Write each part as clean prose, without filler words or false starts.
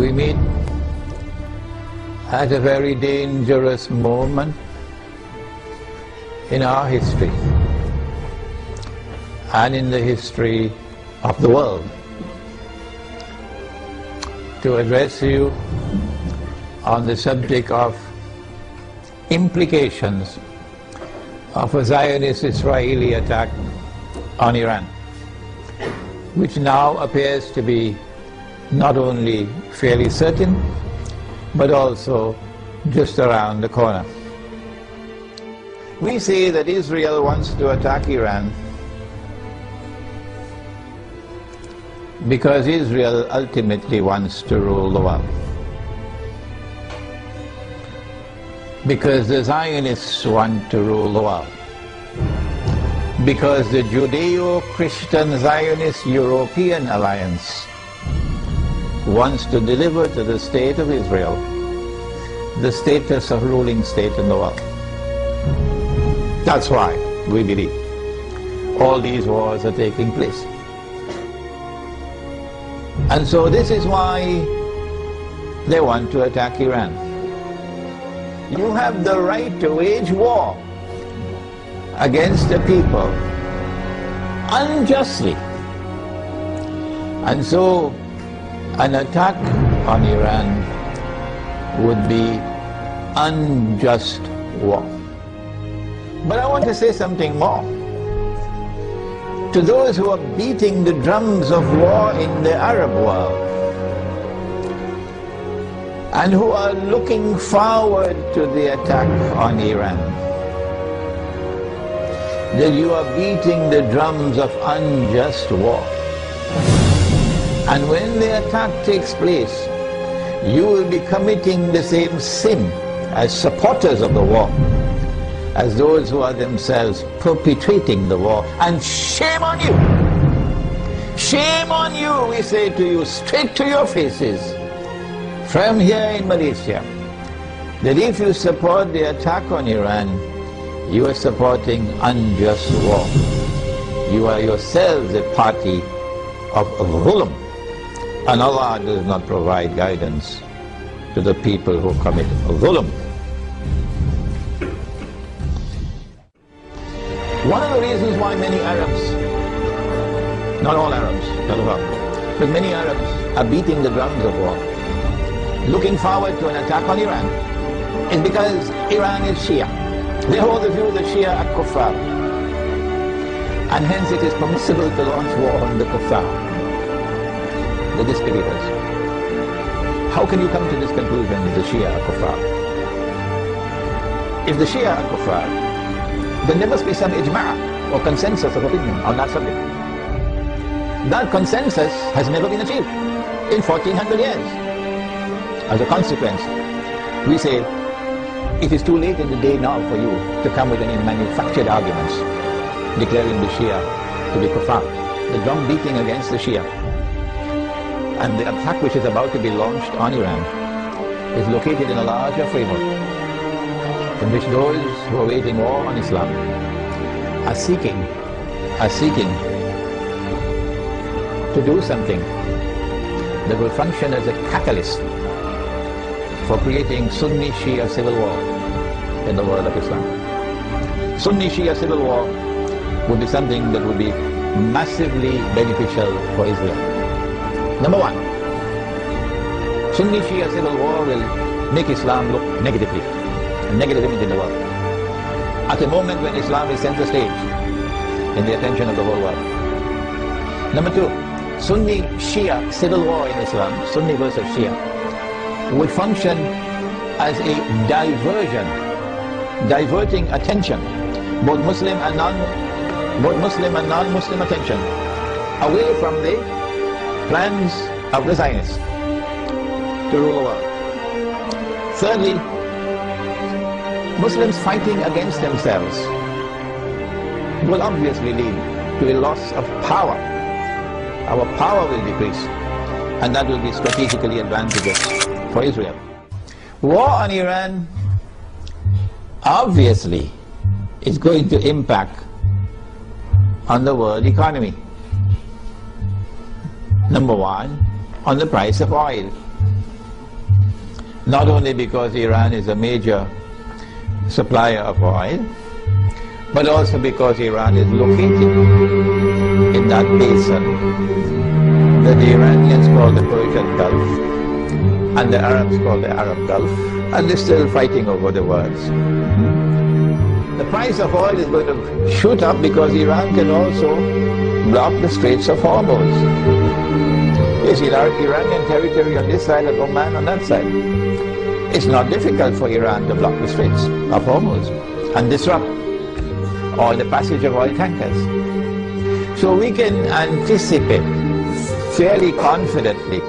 we meet at a very dangerous moment in our history and in the history of the world to address you on the subject of implications of a Zionist-Israeli attack on Iran, which now appears to be not only fairly certain, but also just around the corner. We say that Israel wants to attack Iran because Israel ultimately wants to rule the world. Because the Zionists want to rule the world. Because the Judeo-Christian Zionist European Alliance wants to deliver to the state of Israel the status of ruling state in the world. That's why we believe all these wars are taking place. And so this is why they want to attack Iran. You have the right to wage war against the people unjustly. And so an attack on Iran would be unjust war. But I want to say something more. To those who are beating the drums of war in the Arab world and who are looking forward to the attack on Iran, that you are beating the drums of unjust war. And when the attack takes place, you will be committing the same sin as supporters of the war, as those who are themselves perpetrating the war. And shame on you! Shame on you, we say to you, straight to your faces, from here in Malaysia, that if you support the attack on Iran, you are supporting unjust war. You are yourselves a party of dhulm. And Allah does not provide guidance to the people who commit dhulm. One of the reasons why many Arabs, not all Arabs, but many Arabs are beating the drums of war, looking forward to an attack on Iran, is because Iran is Shia. They hold the view that Shia are kuffar, and hence it is permissible to launch war on the kuffar, the disbelievers. How can you come to this conclusion that the Shia are kuffar? If the Shia are kuffar, then there must be some ijma' or consensus of opinion on that subject. That consensus has never been achieved in 1400 years. As a consequence, we say it is too late in the day now for you to come with any manufactured arguments declaring the Shia to be kuffar. The drum beating against the Shia and the attack which is about to be launched on Iran is located in a larger framework in which those who are waging war on Islam are seeking to do something that will function as a catalyst for creating Sunni-Shia civil war in the world of Islam. Sunni-Shia civil war would be something that would be massively beneficial for Israel. Number one, Sunni-Shia civil war will make Islam look negatively, a negative image in the world, at a moment when Islam is center stage in the attention of the whole world. Number two, Sunni-Shia civil war in Islam, Sunni versus Shia, would function as a diversion, diverting attention, both Muslim and non-Muslim attention, away from the plans of the Zionists to rule the world. Thirdly, Muslims fighting against themselves will obviously lead to a loss of power. Our power will decrease, and that will be strategically advantageous for Israel. War on Iran obviously is going to impact on the world economy. Number one, on the price of oil. not only because Iran is a major supplier of oil, but also because Iran is located in that basin that the Iranians call the Persian Gulf and the Arabs call the Arab Gulf, and they're still fighting over the words. The price of oil is going to shoot up because Iran can also block the Straits of Hormuz. Yes, Iranian territory on this side and Oman on that side. It's not difficult for Iran to block the Straits of Hormuz and disrupt all the passage of oil tankers. So we can anticipate fairly confidently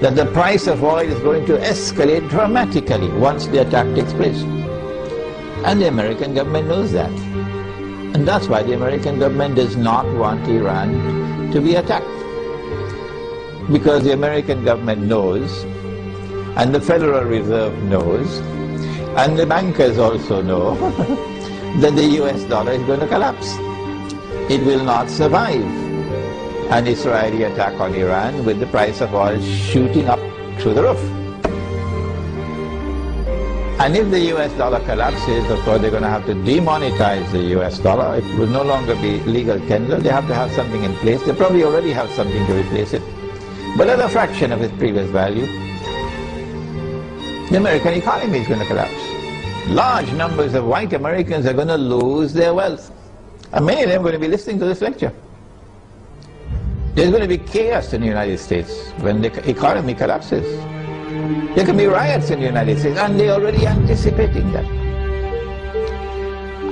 that the price of oil is going to escalate dramatically once the attack takes place. And the American government knows that. And that's why the American government does not want Iran to be attacked. Because the American government knows, and the Federal Reserve knows, and the bankers also know, that the US dollar is going to collapse. It will not survive an Israeli attack on Iran with the price of oil shooting up through the roof. And if the US dollar collapses, of course they're going to have to demonetize the US dollar. It will no longer be legal tender. They have to have something in place. They probably already have something to replace it, but at a fraction of its previous value. The American economy is going to collapse. Large numbers of white Americans are going to lose their wealth. And many of them are going to be listening to this lecture. There's going to be chaos in the United States when the economy collapses. There can be riots in the United States, and they're already anticipating that.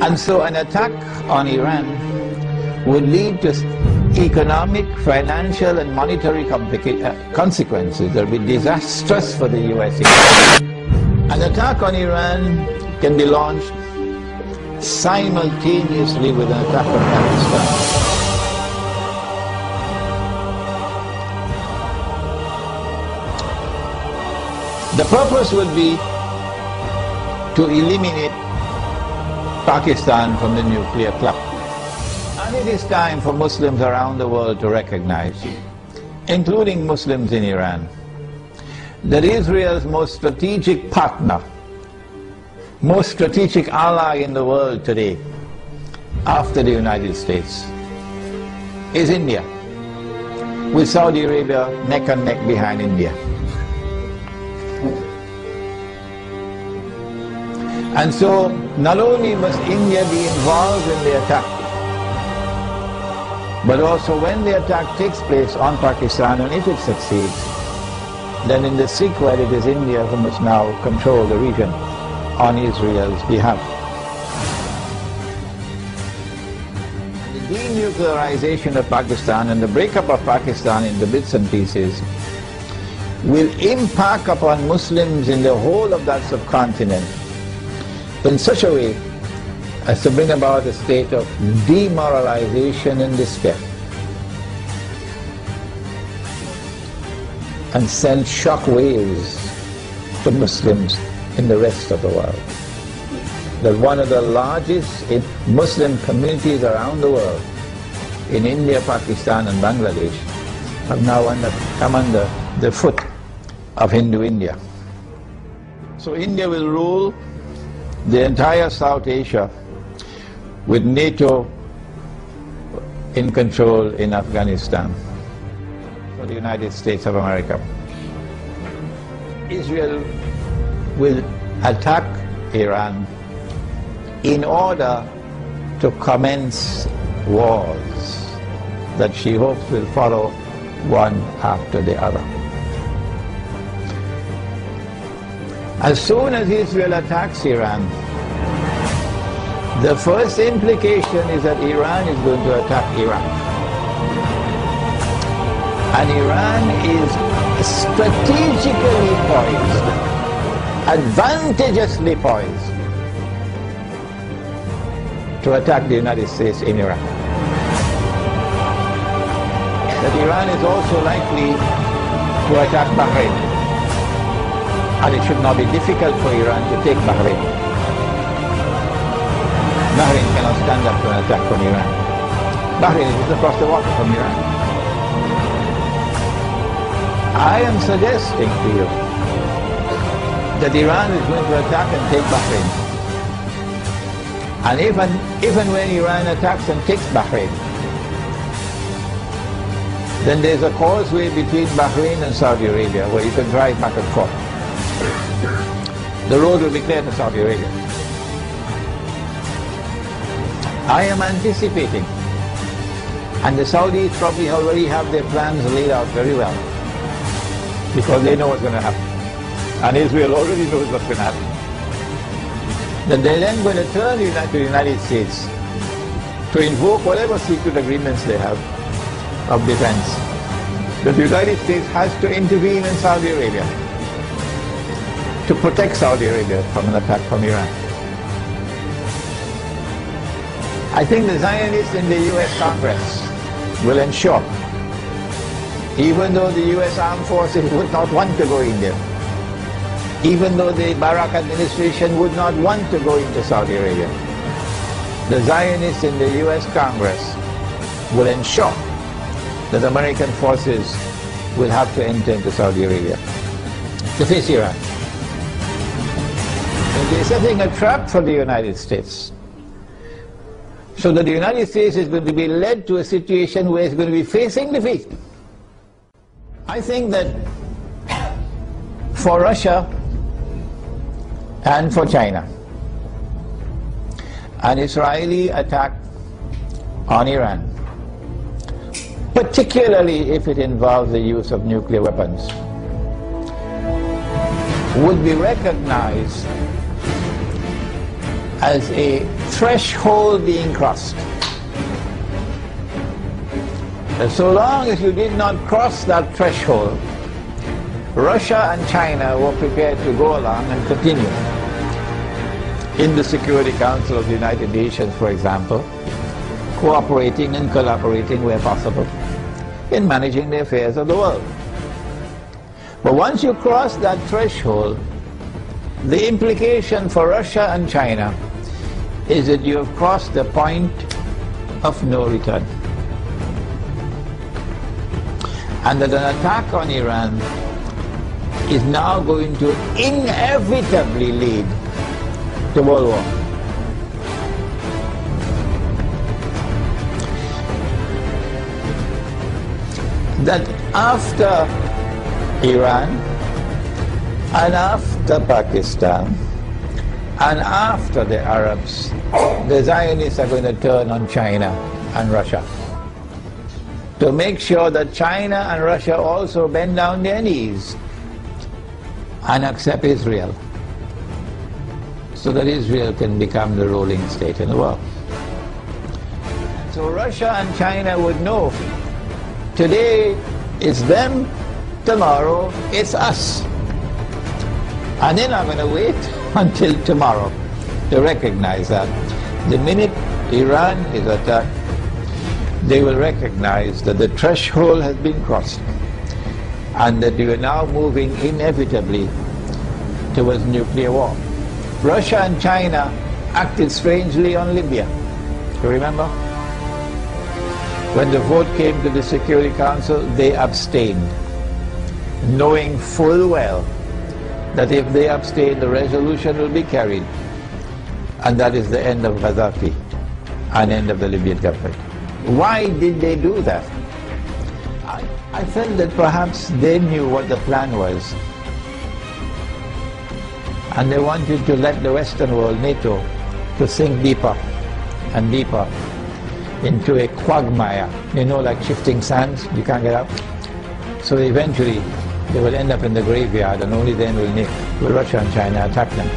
And so an attack on Iran would lead to economic, financial, and monetary consequences that will be disastrous for the US economy. An attack on Iran can be launched simultaneously with an attack on Pakistan. The purpose would be to eliminate Pakistan from the nuclear club. And it is time for Muslims around the world to recognize, including Muslims in Iran, that Israel's most strategic partner, most strategic ally in the world today, after the United States, is India, with Saudi Arabia neck and neck behind India. And so, not only must India be involved in the attack, but also when the attack takes place on Pakistan, and if it succeeds, then in the sequel it is India who must now control the region on Israel's behalf. The denuclearization of Pakistan and the breakup of Pakistan into bits and pieces will impact upon Muslims in the whole of that subcontinent in such a way as to bring about a state of demoralization and despair, and send shock waves to Muslims in the rest of the world. That one of the largest Muslim communities around the world, in India, Pakistan and Bangladesh, have now come under the foot of Hindu India. So India will rule the entire South Asia with NATO in control in Afghanistan for the United States of America. Israel will attack Iran in order to commence wars that she hopes will follow one after the other. As soon as Israel attacks Iran, the first implication is that Iran is going to attack Iraq. And Iran is strategically poised, advantageously poised, to attack the United States in Iraq. That Iran is also likely to attack Bahrain. And it should not be difficult for Iran to take Bahrain. Bahrain cannot stand up to an attack from Iran. Bahrain is just across the water from Iran. I am suggesting to you that Iran is going to attack and take Bahrain. And even when Iran attacks and takes Bahrain, then there's a causeway between Bahrain and Saudi Arabia where you can drive back and forth. The road will be clear to Saudi Arabia. I am anticipating, and the Saudis probably already have their plans laid out very well, because they know what's going to happen. And Israel already knows what's going to happen. That they're then going to turn to the United States to invoke whatever secret agreements they have of defense. That the United States has to intervene in Saudi Arabia to protect Saudi Arabia from an attack from Iran. I think the Zionists in the US Congress will ensure, even though the US armed forces would not want to go in there, even though the Barak administration would not want to go into Saudi Arabia, the Zionists in the US Congress will ensure that American forces will have to enter into Saudi Arabia to face Iran. And they're setting a trap for the United States, so that the United States is going to be led to a situation where it's going to be facing defeat. I think that for Russia and for China, an Israeli attack on Iran, particularly if it involves the use of nuclear weapons, would be recognized as a threshold being crossed. And so long as you did not cross that threshold, Russia and China were prepared to go along and continue in the Security Council of the United Nations, for example, cooperating and collaborating where possible in managing the affairs of the world. But once you cross that threshold, the implication for Russia and China is that you have crossed the point of no return. And that an attack on Iran is now going to inevitably lead to World War. That after Iran and after Pakistan and after the Arabs, the Zionists are going to turn on China and Russia to make sure that China and Russia also bend down their knees and accept Israel, so that Israel can become the ruling state in the world. So Russia and China would know, today it's them, tomorrow it's us. And they're not going to wait until tomorrow to recognize that. The minute Iran is attacked, they will recognize that the threshold has been crossed and that we are now moving inevitably towards nuclear war. Russia and China acted strangely on Libya. You remember? When the vote came to the Security Council, they abstained, knowing full well that if they abstain, the resolution will be carried, and that is the end of Gaddafi and end of the Libyan government. Why did they do that? I felt that perhaps they knew what the plan was, and they wanted to let the Western world, NATO, to sink deeper and deeper into a quagmire, you know, like shifting sands, you can't get out. So eventually they will end up in the graveyard, and only then will Russia and China attack them.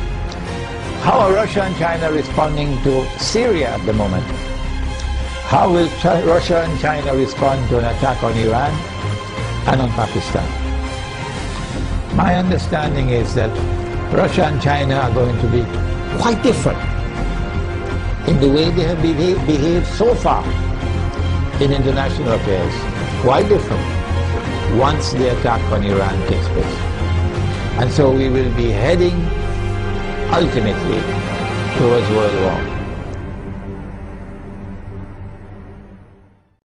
How are Russia and China responding to Syria at the moment? How will Russia and China respond to an attack on Iran and on Pakistan? My understanding is that Russia and China are going to be quite different in the way they have behaved so far in international affairs. Quite different once the attack on Iran takes place. And so we will be heading ultimately towards World War.